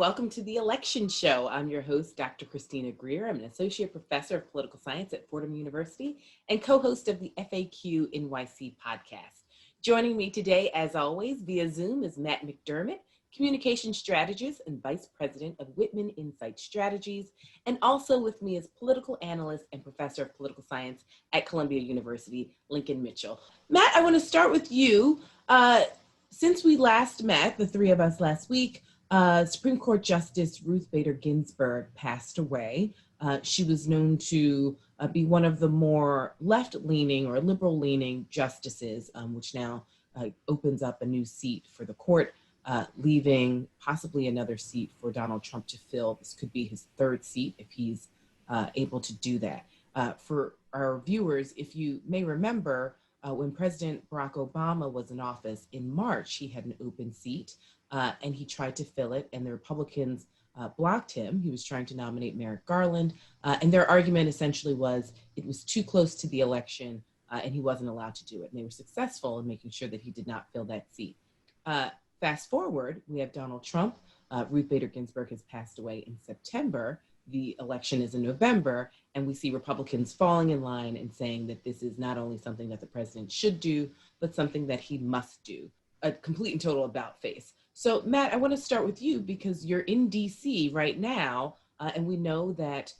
welcome to the Election Show. I'm your host, Dr. Christina Greer. I'm an associate professor of political science at Fordham University and co-host of the FAQ NYC podcast. Joining me today, as always, via Zoom is Matt McDermott, communication strategist and vice president of Whitman Insight Strategies, and also with me is political analyst and professor of political science at Columbia University, Lincoln Mitchell. Matt, I want to start with you. Since we last met, the three of us last week, Supreme Court Justice Ruth Bader Ginsburg passed away. She was known to be one of the more left-leaning or liberal-leaning justices, which now opens up a new seat for the court, leaving possibly another seat for Donald Trump to fill. This could be his third seat if he's able to do that. For our viewers, if you may remember, when President Barack Obama was in office in March, he had an open seat and he tried to fill it, and the Republicans blocked him. He was trying to nominate Merrick Garland, and their argument essentially was it was too close to the election and he wasn't allowed to do it. And they were successful in making sure that he did not fill that seat. Fast forward, we have Donald Trump. Ruth Bader Ginsburg has passed away in September. The election is in November, and we see Republicans falling in line and saying that this is not only something that the president should do, but something that he must do. A complete and total about face. So, Matt, I want to start with you because you're in DC right now, and we know that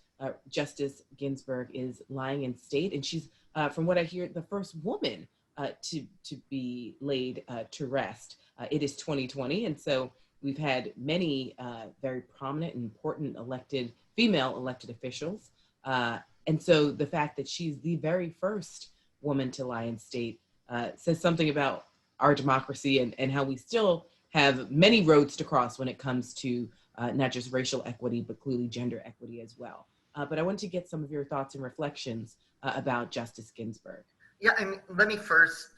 Justice Ginsburg is lying in state, and she's, from what I hear, the first woman to be laid to rest. It is 2020, and so we've had many very prominent and important female elected officials. And so the fact that she's the very first woman to lie in state says something about our democracy and how we still have many roads to cross when it comes to not just racial equity, but clearly gender equity as well. But I want to get some of your thoughts and reflections about Justice Ginsburg. Yeah, I mean, let me first,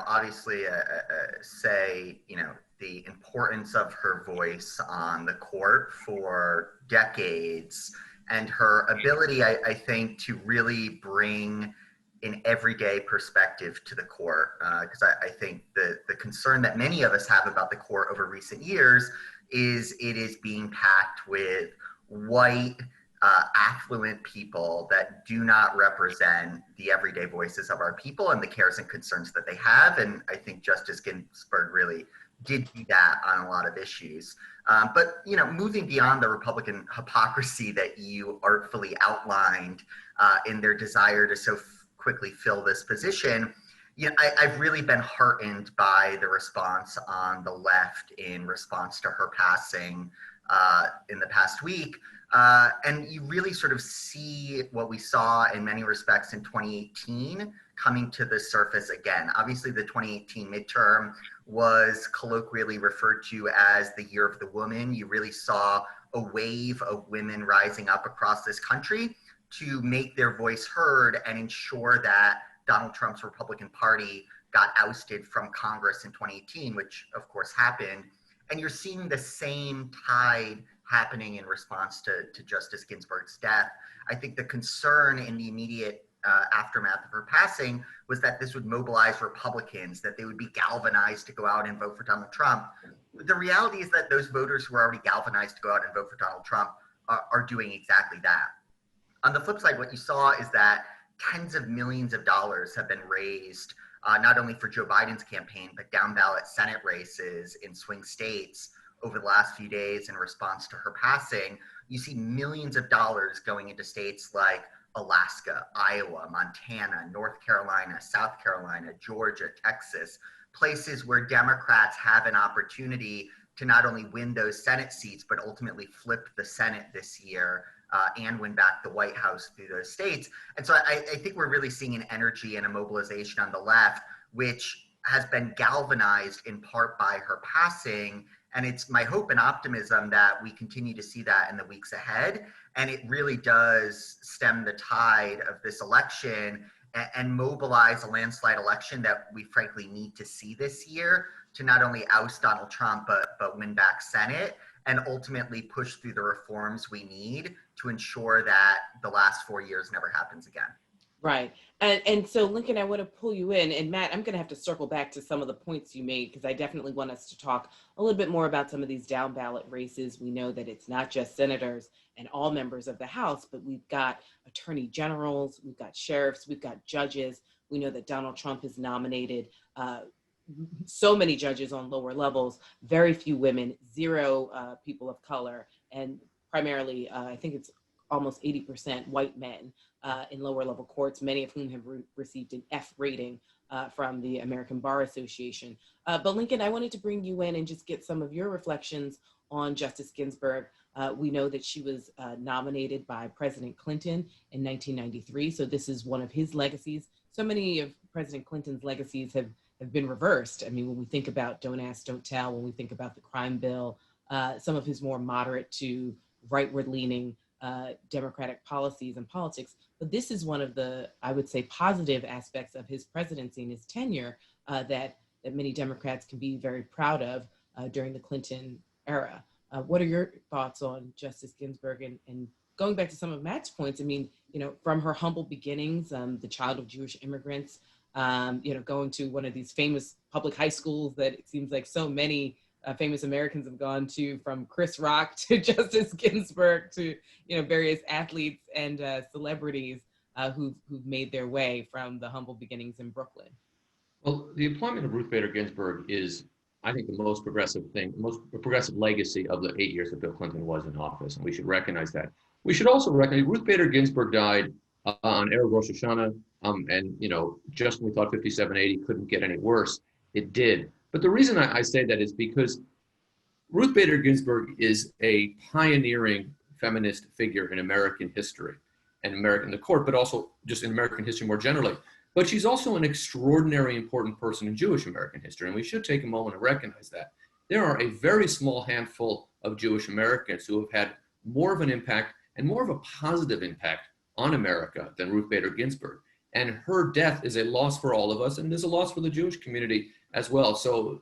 obviously say, the importance of her voice on the court for decades and her ability, I think, to really bring an everyday perspective to the court. Because I think the concern that many of us have about the court over recent years is it is being packed with white, affluent people that do not represent the everyday voices of our people and the cares and concerns that they have. And I think Justice Ginsburg really did do that on a lot of issues. But, moving beyond the Republican hypocrisy that you artfully outlined in their desire to so quickly fill this position, I've really been heartened by the response on the left in response to her passing in the past week. And you really sort of see what we saw in many respects in 2018 coming to the surface again. Obviously, the 2018 midterm was colloquially referred to as the year of the woman. You really saw a wave of women rising up across this country to make their voice heard and ensure that Donald Trump's Republican Party got ousted from Congress in 2018, which of course happened. And you're seeing the same tide happening in response to Justice Ginsburg's death. I think the concern in the immediate aftermath of her passing was that this would mobilize Republicans, that they would be galvanized to go out and vote for Donald Trump. The reality is that those voters who are already galvanized to go out and vote for Donald Trump are doing exactly that. On the flip side, what you saw is that tens of millions of dollars have been raised, not only for Joe Biden's campaign, but down ballot Senate races in swing states over the last few days in response to her passing. You see millions of dollars going into states like Alaska, Iowa, Montana, North Carolina, South Carolina, Georgia, Texas, places where Democrats have an opportunity to not only win those Senate seats, but ultimately flip the Senate this year and win back the White House through those states. And so I think we're really seeing an energy and a mobilization on the left, which has been galvanized in part by her passing. And it's my hope and optimism that we continue to see that in the weeks ahead. And it really does stem the tide of this election and mobilize a landslide election that we frankly need to see this year to not only oust Donald Trump, but win back Senate and ultimately push through the reforms we need to ensure that the last 4 years never happens again. Right. And so, Lincoln, I want to pull you in. And Matt, I'm going to have to circle back to some of the points you made because I definitely want us to talk a little bit more about some of these down ballot races. We know that it's not just senators and all members of the House, but we've got attorney generals, we've got sheriffs, we've got judges. We know that Donald Trump has nominated so many judges on lower levels, very few women, zero people of color, and primarily, I think it's almost 80% white men in lower level courts, many of whom have received an F rating from the American Bar Association. But Lincoln, I wanted to bring you in and just get some of your reflections on Justice Ginsburg. We know that she was nominated by President Clinton in 1993. So this is one of his legacies. So many of President Clinton's legacies have been reversed. I mean, when we think about Don't Ask, Don't Tell, when we think about the crime bill, some of his more moderate to rightward leaning Democratic policies and politics. But this is one of the, I would say, positive aspects of his presidency and his tenure that many Democrats can be very proud of during the Clinton era. What are your thoughts on Justice Ginsburg? And going back to some of Matt's points, I mean, from her humble beginnings, the child of Jewish immigrants, going to one of these famous public high schools that it seems like so many famous Americans have gone to, from Chris Rock to Justice Ginsburg to various athletes and celebrities who've made their way from the humble beginnings in Brooklyn. Well, the appointment of Ruth Bader Ginsburg is, I think, the most progressive thing, the most progressive legacy of the 8 years that Bill Clinton was in office, and we should recognize that. We should also recognize Ruth Bader Ginsburg died on Erev Rosh Hashanah, and just when we thought 5780 couldn't get any worse, it did. But the reason I say that is because Ruth Bader Ginsburg is a pioneering feminist figure in American history and the court, but also just in American history more generally. But she's also an extraordinarily important person in Jewish American history, and we should take a moment to recognize that. There are a very small handful of Jewish Americans who have had more of an impact and more of a positive impact on America than Ruth Bader Ginsburg. And her death is a loss for all of us, and is a loss for the Jewish community as well. So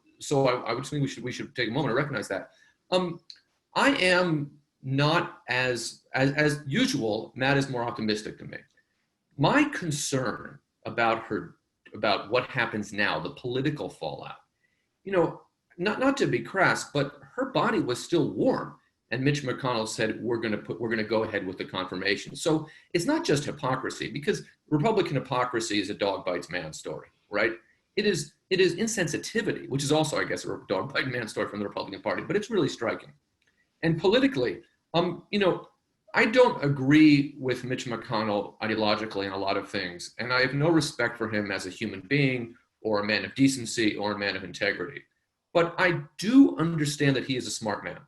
I would think we should take a moment to recognize that. I am not as usual. Matt is more optimistic than me. My concern about what happens now, the political fallout, not to be crass, but her body was still warm. And Mitch McConnell said, we're going to go ahead with the confirmation. So it's not just hypocrisy, because Republican hypocrisy is a dog bites man story, right? It is insensitivity, which is also, I guess, a dog bite man story from the Republican Party, but it's really striking. And politically, I don't agree with Mitch McConnell ideologically in a lot of things, and I have no respect for him as a human being or a man of decency or a man of integrity. But I do understand that he is a smart man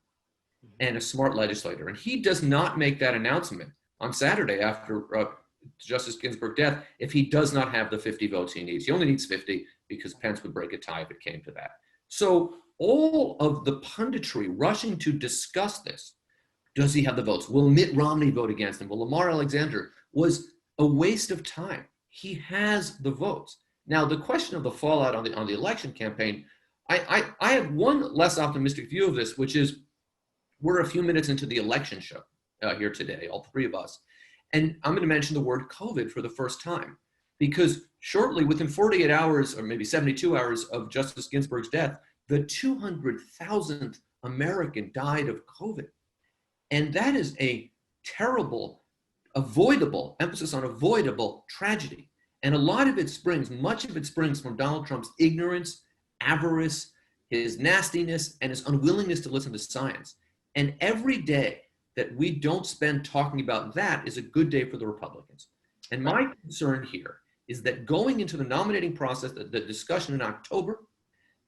and a smart legislator. And he does not make that announcement on Saturday after Justice Ginsburg's death if he does not have the 50 votes he needs. He only needs 50 because Pence would break a tie if it came to that. So all of the punditry rushing to discuss this, does he have the votes? Will Mitt Romney vote against him? Will Lamar Alexander? Was a waste of time. He has the votes. Now, the question of the fallout on the election campaign, I have one less optimistic view of this, which is, we're a few minutes into the election show here today, all three of us. And I'm going to mention the word COVID for the first time, because shortly, within 48 hours or maybe 72 hours of Justice Ginsburg's death, the 200,000th American died of COVID. And that is a terrible, avoidable, emphasis on avoidable tragedy. And a lot of it much of it springs from Donald Trump's ignorance, avarice, his nastiness, and his unwillingness to listen to science. And every day that we don't spend talking about that is a good day for the Republicans. And my concern here is that going into the nominating process, the discussion in October,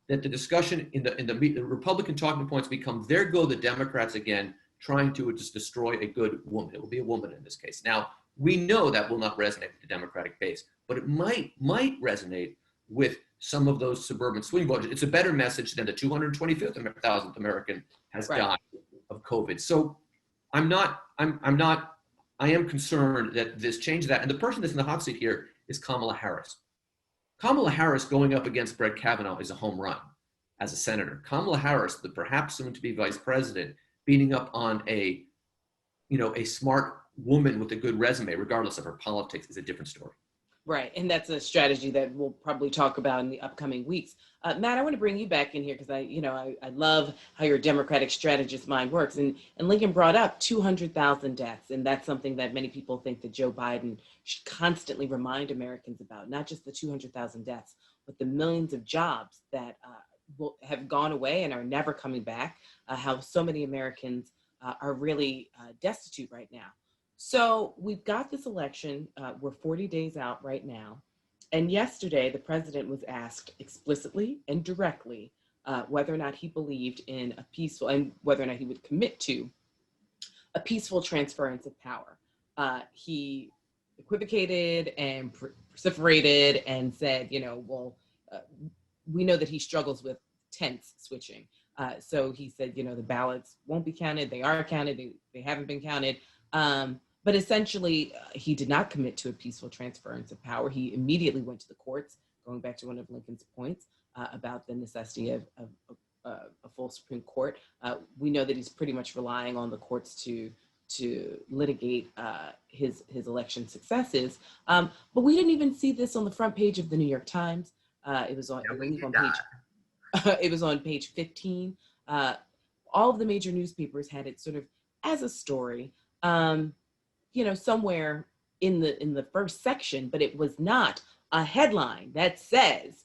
that the discussion in the Republican talking points become, there go the Democrats again, trying to just destroy a good woman. It will be a woman in this case. Now, we know that will not resonate with the Democratic base, but it might resonate with some of those suburban swing voters. It's a better message than the 225,000th American has died of COVID. So I am concerned that this change that, and the person that's in the hot seat here is Kamala Harris. Kamala Harris going up against Brett Kavanaugh is a home run as a senator. Kamala Harris, the perhaps soon to be vice president, beating up on a smart woman with a good resume, regardless of her politics, is a different story. Right, and that's a strategy that we'll probably talk about in the upcoming weeks. Matt, I want to bring you back in here because I love how your Democratic strategist mind works. And Lincoln brought up 200,000 deaths, and that's something that many people think that Joe Biden should constantly remind Americans about, not just the 200,000 deaths, but the millions of jobs that have gone away and are never coming back, how so many Americans are really destitute right now. So we've got this election. We're 40 days out right now. And yesterday, the president was asked explicitly and directly whether or not he believed in a peaceful, and whether or not he would commit to a peaceful transference of power. He equivocated and vociferated and said, we know that he struggles with tense switching. So he said, the ballots won't be counted. They are counted. They haven't been counted. But essentially, he did not commit to a peaceful transference of power. He immediately went to the courts, going back to one of Lincoln's points about the necessity of a full Supreme Court. We know that he's pretty much relying on the courts to litigate his election successes. But we didn't even see this on the front page of the New York Times. It was on, I believe, on page. It was on page 15. All of the major newspapers had it sort of as a story. Somewhere in the first section, but it was not a headline that says,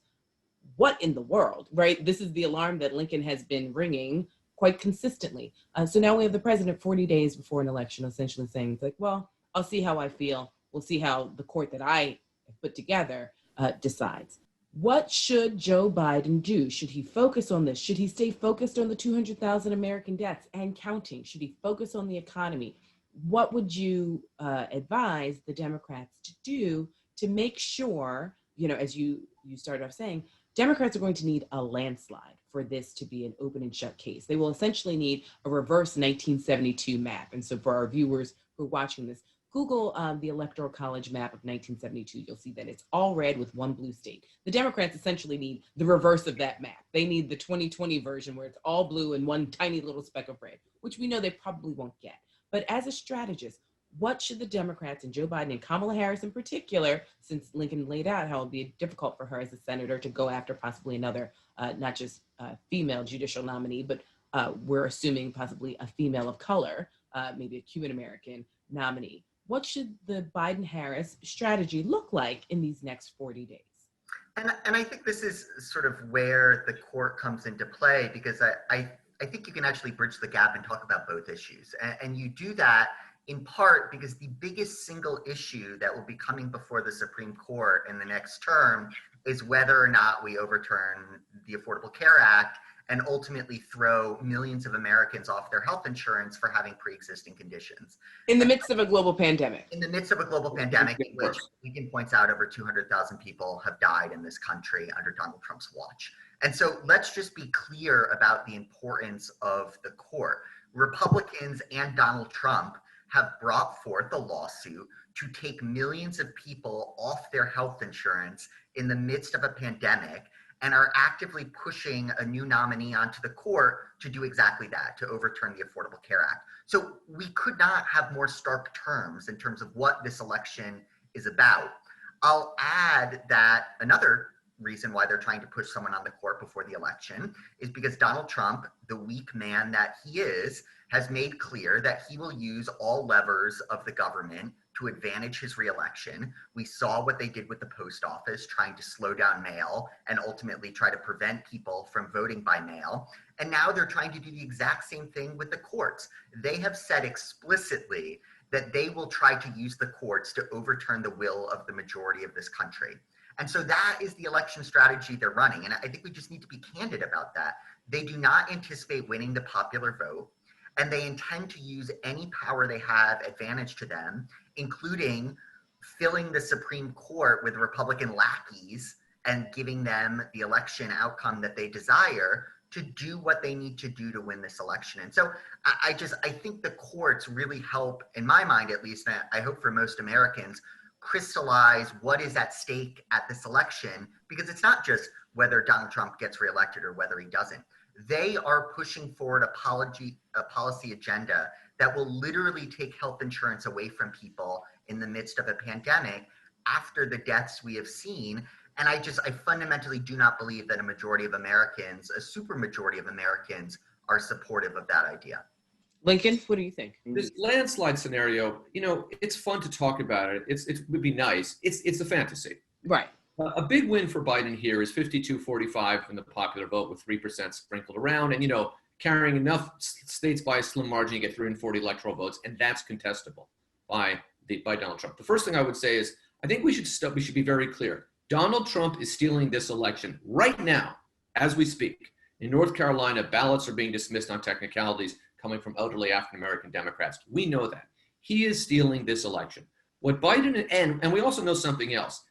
what in the world, right? This is the alarm that Lincoln has been ringing quite consistently. So now we have the president 40 days before an election essentially saying, it's like, well, I'll see how I feel. We'll see how the court that I have put together decides. What should Joe Biden do? Should he focus on this? Should he stay focused on the 200,000 American deaths and counting? Should he focus on the economy? What would you advise the Democrats to do to make sure, as you started off saying, Democrats are going to need a landslide for this to be an open and shut case. They will essentially need a reverse 1972 map. And so for our viewers who are watching this, Google the Electoral College map of 1972. You'll see that it's all red with one blue state. The Democrats essentially need the reverse of that map. They need the 2020 version where it's all blue and one tiny little speck of red, which we know they probably won't get. But as a strategist, what should the Democrats and Joe Biden and Kamala Harris in particular, since Lincoln laid out how it would be difficult for her as a senator to go after possibly another, not just female judicial nominee, but we're assuming possibly a female of color, maybe a Cuban American nominee. What should the Biden-Harris strategy look like in these next 40 days? And I think this is sort of where the court comes into play, because I think you can actually bridge the gap and talk about both issues. And you do that in part because the biggest single issue that will be coming before the Supreme Court in the next term is whether or not we overturn the Affordable Care Act and ultimately throw millions of Americans off their health insurance for having pre-existing conditions. In the midst of a global pandemic. In the midst of a global pandemic, in which Lincoln points out over 200,000 people have died in this country under Donald Trump's watch. And so let's just be clear about the importance of the court. Republicans and Donald Trump have brought forth a lawsuit to take millions of people off their health insurance in the midst of a pandemic, and are actively pushing a new nominee onto the court to do exactly that, to overturn the Affordable Care Act. So we could not have more stark terms in terms of what this election is about. I'll add that another reason why they're trying to push someone on the court before the election is because Donald Trump, the weak man that he is, has made clear that he will use all levers of the government to advantage his reelection. We saw what they did with the post office, trying to slow down mail and ultimately try to prevent people from voting by mail. And now they're trying to do the exact same thing with the courts. They have said explicitly that they will try to use the courts to overturn the will of the majority of this country. And so that is the election strategy they're running. And I think we just need to be candid about that. They do not anticipate winning the popular vote, and they intend to use any power they have advantage to them, including filling the Supreme Court with Republican lackeys and giving them the election outcome that they desire to do what they need to do to win this election. And so I think the courts really help, in my mind at least, and I hope for most Americans, crystallize what is at stake at this election, because it's not just whether Donald Trump gets reelected or whether he doesn't. They are pushing forward a policy agenda that will literally take health insurance away from people in the midst of a pandemic after the deaths we have seen. And I fundamentally do not believe that a majority of Americans, a super majority of Americans, are supportive of that idea. Lincoln, what do you think? This landslide scenario, it's fun to talk about it. It would be nice. It's a fantasy. Right. A big win for Biden here is 52-45 in the popular vote with 3% sprinkled around, and carrying enough states by a slim margin, you get 340 electoral votes, and that's contestable by Donald Trump. The first thing I would say is I think we should be very clear. Donald Trump is stealing this election right now, as we speak. In North Carolina, ballots are being dismissed on technicalities coming from elderly African-American Democrats. We know that. He is stealing this election. What Biden, and we also know something else.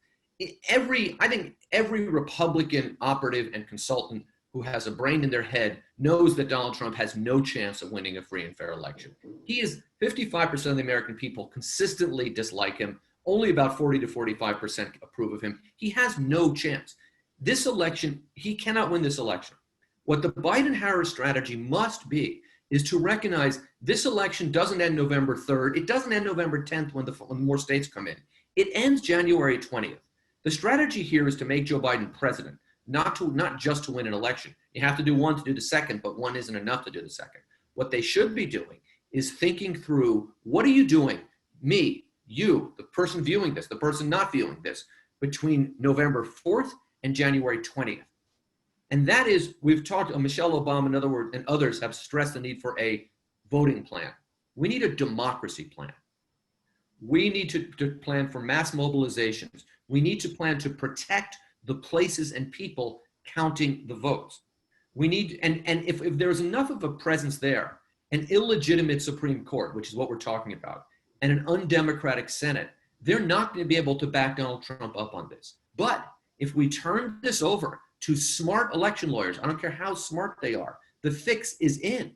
I think every Republican operative and consultant who has a brain in their head knows that Donald Trump has no chance of winning a free and fair election. 55% of the American people consistently dislike him. Only about 40 to 45% approve of him. He has no chance. This election, he cannot win this election. What the Biden-Harris strategy must be is to recognize this election doesn't end November 3rd. It doesn't end November 10th when more states come in. It ends January 20th. The strategy here is to make Joe Biden president, not just to win an election. You have to do one to do the second, but one isn't enough to do the second. What they should be doing is thinking through, what are you doing? Me, you, the person viewing this, the person not viewing this, between November 4th and January 20th. And that is, we've talked, Michelle Obama, in other words, and others have stressed the need for a voting plan. We need a democracy plan. We need to plan for mass mobilizations. We need to plan to protect the places and people counting the votes. We need, and if there's enough of a presence there, an illegitimate Supreme Court, which is what we're talking about, and an undemocratic Senate, they're not going to be able to back Donald Trump up on this. But if we turn this over to smart election lawyers, I don't care how smart they are, the fix is in.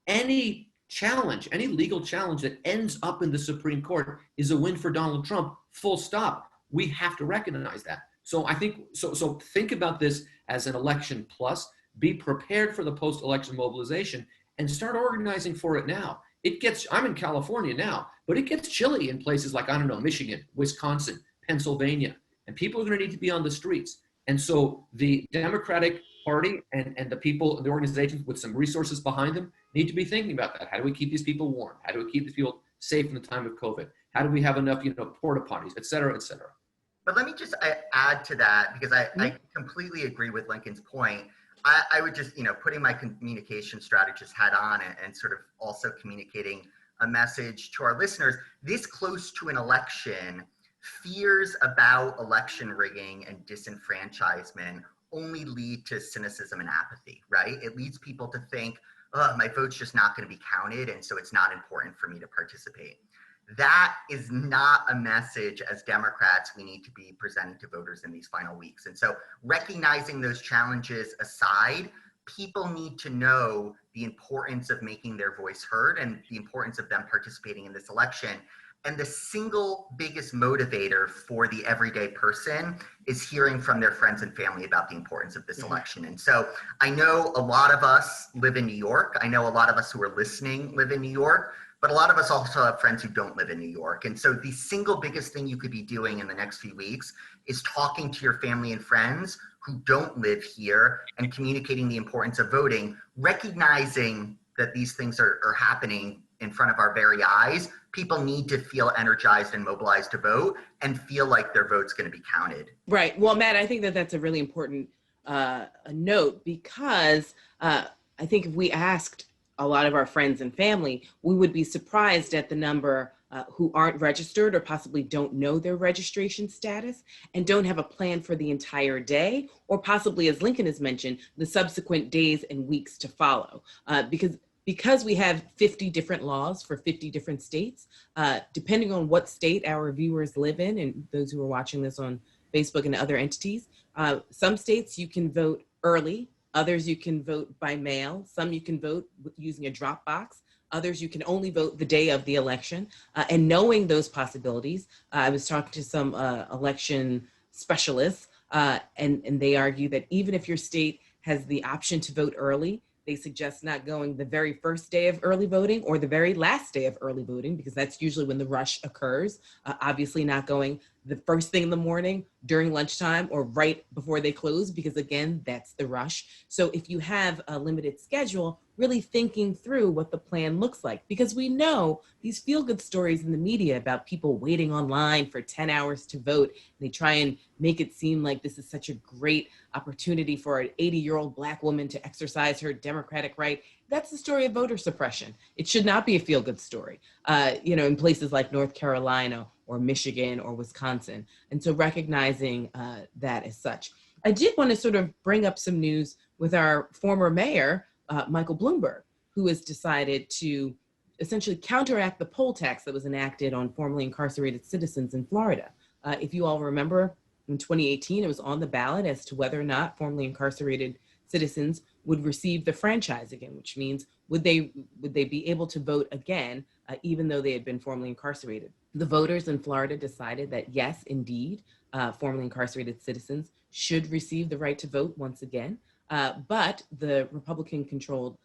Any challenge, any legal challenge that ends up in the Supreme Court is a win for Donald Trump, full stop. We have to recognize that. So I think, so think about this as an election plus, be prepared for the post-election mobilization and start organizing for it now. I'm in California now, but it gets chilly in places like, Michigan, Wisconsin, Pennsylvania, and people are going to need to be on the streets. And so the Democratic Party and the people, the organizations with some resources behind them need to be thinking about that. How do we keep these people warm? How do we keep these people safe in the time of COVID? How do we have enough, porta potties, et cetera, et cetera? But let me just add to that, because I completely agree with Lincoln's point. I would just, putting my communication strategist hat on and sort of also communicating a message to our listeners, this close to an election, fears about election rigging and disenfranchisement only lead to cynicism and apathy, right? It leads people to think, my vote's just not going to be counted, and so it's not important for me to participate. That is not a message as Democrats we need to be presenting to voters in these final weeks. And so recognizing those challenges aside, people need to know the importance of making their voice heard and the importance of them participating in this election. And the single biggest motivator for the everyday person is hearing from their friends and family about the importance of this election. And so I know a lot of us live in New York. I know a lot of us who are listening live in New York, but a lot of us also have friends who don't live in New York. And so the single biggest thing you could be doing in the next few weeks is talking to your family and friends who don't live here and communicating the importance of voting, recognizing that these things are happening in front of our very eyes. People need to feel energized and mobilized to vote and feel like their vote's going to be counted. Right. Well, Matt, I think that that's a really important note, because I think if we asked a lot of our friends and family, we would be surprised at the number who aren't registered or possibly don't know their registration status and don't have a plan for the entire day, or possibly, as Lincoln has mentioned, the subsequent days and weeks to follow. Because we have 50 different laws for 50 different states, depending on what state our viewers live in, and those who are watching this on Facebook and other entities, some states you can vote early, others you can vote by mail, some you can vote using a drop box, others you can only vote the day of the election. And knowing those possibilities, I was talking to some election specialists, and they argue that even if your state has the option to vote early, they suggest not going the very first day of early voting or the very last day of early voting, because that's usually when the rush occurs. Obviously not going the first thing in the morning, during lunchtime, or right before they close, because again, that's the rush. So if you have a limited schedule, really thinking through what the plan looks like, because we know these feel-good stories in the media about people waiting online for 10 hours to vote. They try and make it seem like this is such a great opportunity for an 80-year-old Black woman to exercise her democratic right. That's the story of voter suppression. It should not be a feel-good story, in places like North Carolina or Michigan or Wisconsin. And so recognizing that as such. I did want to sort of bring up some news with our former mayor, Michael Bloomberg, who has decided to essentially counteract the poll tax that was enacted on formerly incarcerated citizens in Florida. If you all remember, in 2018, it was on the ballot as to whether or not formerly incarcerated citizens would receive the franchise again, which means would they be able to vote again, even though they had been formerly incarcerated. The voters in Florida decided that yes, indeed, formerly incarcerated citizens should receive the right to vote once again. But the Republican-controlled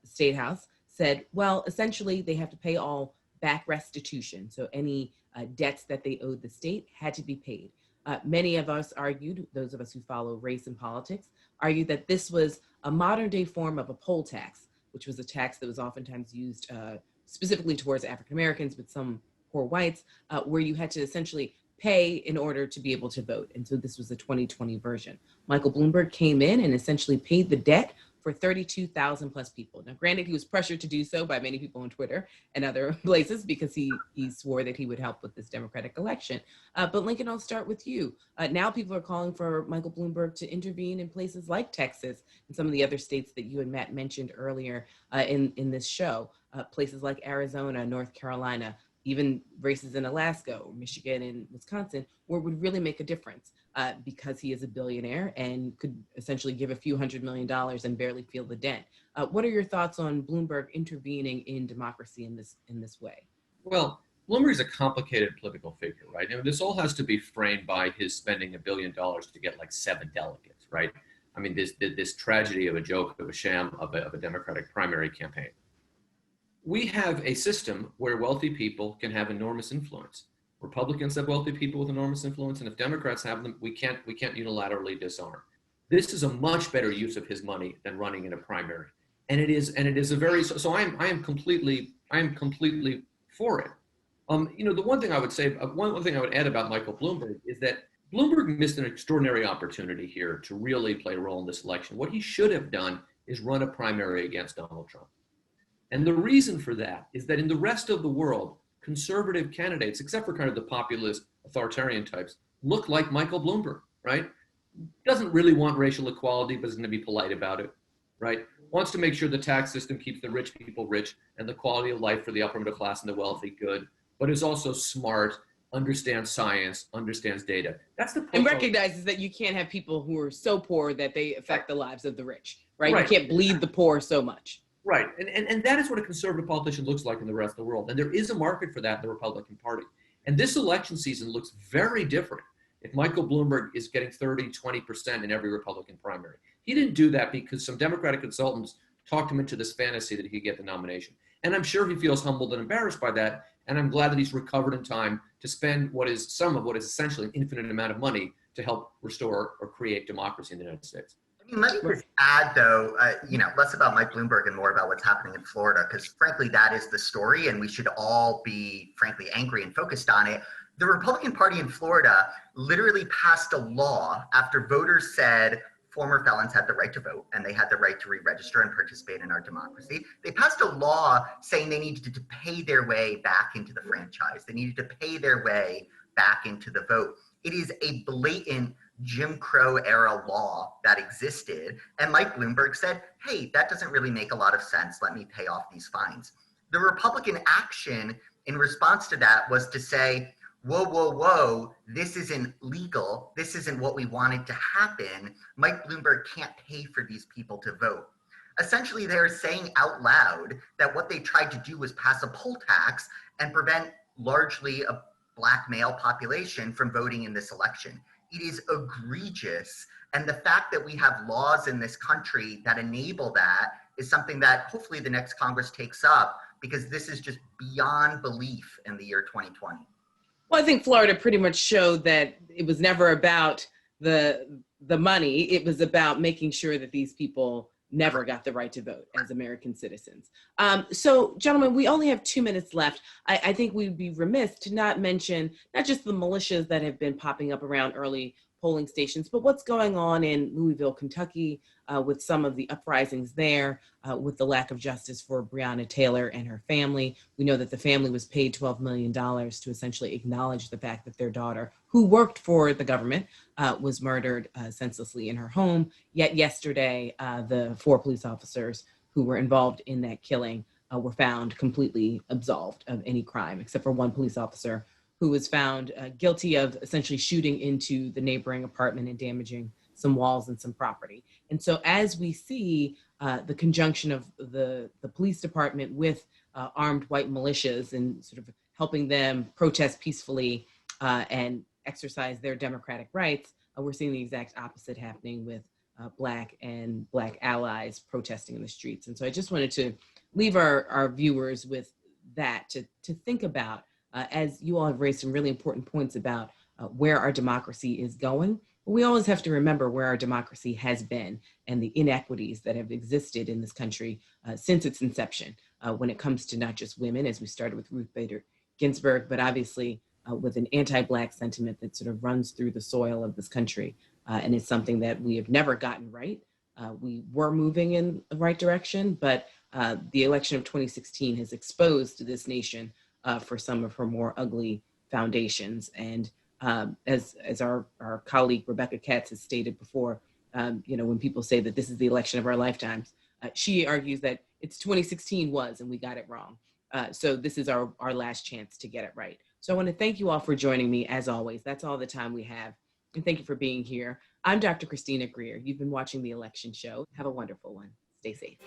state house said, well, essentially they have to pay all back restitution. So any debts that they owed the state had to be paid. Many of us argued, those of us who follow race and politics, argued that this was a modern day form of a poll tax, which was a tax that was oftentimes used specifically towards African Americans, but some poor whites, where you had to essentially pay in order to be able to vote. And so this was the 2020 version. Michael Bloomberg came in and essentially paid the debt for 32,000 plus people. Now, granted, he was pressured to do so by many people on Twitter and other places because he swore that he would help with this Democratic election. But Lincoln, I'll start with you. Now people are calling for Michael Bloomberg to intervene in places like Texas and some of the other states that you and Matt mentioned earlier in this show, places like Arizona, North Carolina, even races in Alaska, or Michigan and Wisconsin, where it would really make a difference because he is a billionaire and could essentially give a few $100 million and barely feel the dent. What are your thoughts on Bloomberg intervening in democracy in this way? Well, Bloomberg is a complicated political figure, right? And this all has to be framed by his spending $1 billion to get like 7 delegates, right? I mean, this tragedy of a joke, of a sham, of a Democratic primary campaign. We have a system where wealthy people can have enormous influence. Republicans have wealthy people with enormous influence, and if Democrats have them, we can't unilaterally disarm. This is a much better use of his money than running in a primary, and it is a very so. I am completely for it. The one thing I would say, one thing I would add about Michael Bloomberg is that Bloomberg missed an extraordinary opportunity here to really play a role in this election. What he should have done is run a primary against Donald Trump. And the reason for that is that in the rest of the world, conservative candidates, except for kind of the populist authoritarian types, look like Michael Bloomberg, right? Doesn't really want racial equality, but is going to be polite about it, right? Wants to make sure the tax system keeps the rich people rich and the quality of life for the upper middle class and the wealthy good, but is also smart, understands science, understands data. That's the and recognizes that you can't have people who are so poor that they affect the lives of the rich, right? Right. You can't bleed the poor so much. Right, and that is what a conservative politician looks like in the rest of the world. And there is a market for that in the Republican Party. And this election season looks very different if Michael Bloomberg is getting 30, 20% in every Republican primary. He didn't do that because some Democratic consultants talked him into this fantasy that he'd get the nomination. And I'm sure he feels humbled and embarrassed by that. And I'm glad that he's recovered in time to spend some of what is essentially an infinite amount of money to help restore or create democracy in the United States. I mean, let me just add, though, less about Mike Bloomberg and more about what's happening in Florida, because frankly, that is the story, and we should all be, frankly, angry and focused on it. The Republican Party in Florida literally passed a law after voters said former felons had the right to vote and they had the right to re-register and participate in our democracy. They passed a law saying they needed to pay their way back into the franchise. They needed to pay their way back into the vote. It is a blatant Jim Crow era law that existed. And Mike Bloomberg said, hey, that doesn't really make a lot of sense. Let me pay off these fines. The Republican action in response to that was to say, whoa, this isn't legal. This isn't what we wanted to happen. Mike Bloomberg can't pay for these people to vote. Essentially, they're saying out loud that what they tried to do was pass a poll tax and prevent largely a Black male population from voting in this election. It is egregious. And the fact that we have laws in this country that enable that is something that hopefully the next Congress takes up, because this is just beyond belief in the year 2020. Well, I think Florida pretty much showed that it was never about the money. It was about making sure that these people never got the right to vote as American citizens. So, gentlemen, we only have 2 minutes left. I think we'd be remiss to not mention not just the militias that have been popping up around early polling stations, but what's going on in Louisville, Kentucky, with some of the uprisings there, with the lack of justice for Breonna Taylor and her family. We know that the family was paid $12 million to essentially acknowledge the fact that their daughter, who worked for the government, was murdered senselessly in her home. Yet yesterday, the 4 police officers who were involved in that killing were found completely absolved of any crime, except for one police officer who was found guilty of essentially shooting into the neighboring apartment and damaging some walls and some property. And so as we see the conjunction of the police department with armed white militias and sort of helping them protest peacefully and exercise their democratic rights, we're seeing the exact opposite happening with Black and Black allies protesting in the streets. And so I just wanted to leave our viewers with that to think about, as you all have raised some really important points about where our democracy is going. We always have to remember where our democracy has been and the inequities that have existed in this country since its inception, when it comes to not just women, as we started with Ruth Bader Ginsburg, but obviously with an anti-Black sentiment that sort of runs through the soil of this country. And it's something that we have never gotten right. We were moving in the right direction, but the election of 2016 has exposed this nation for some of her more ugly foundations. And as our colleague Rebecca Katz has stated before, when people say that this is the election of our lifetimes, she argues that it's 2016 was, and we got it wrong. So this is our last chance to get it right. So I want to thank you all for joining me, as always. That's all the time we have. And thank you for being here. I'm Dr. Christina Greer. You've been watching The Election Show. Have a wonderful one. Stay safe.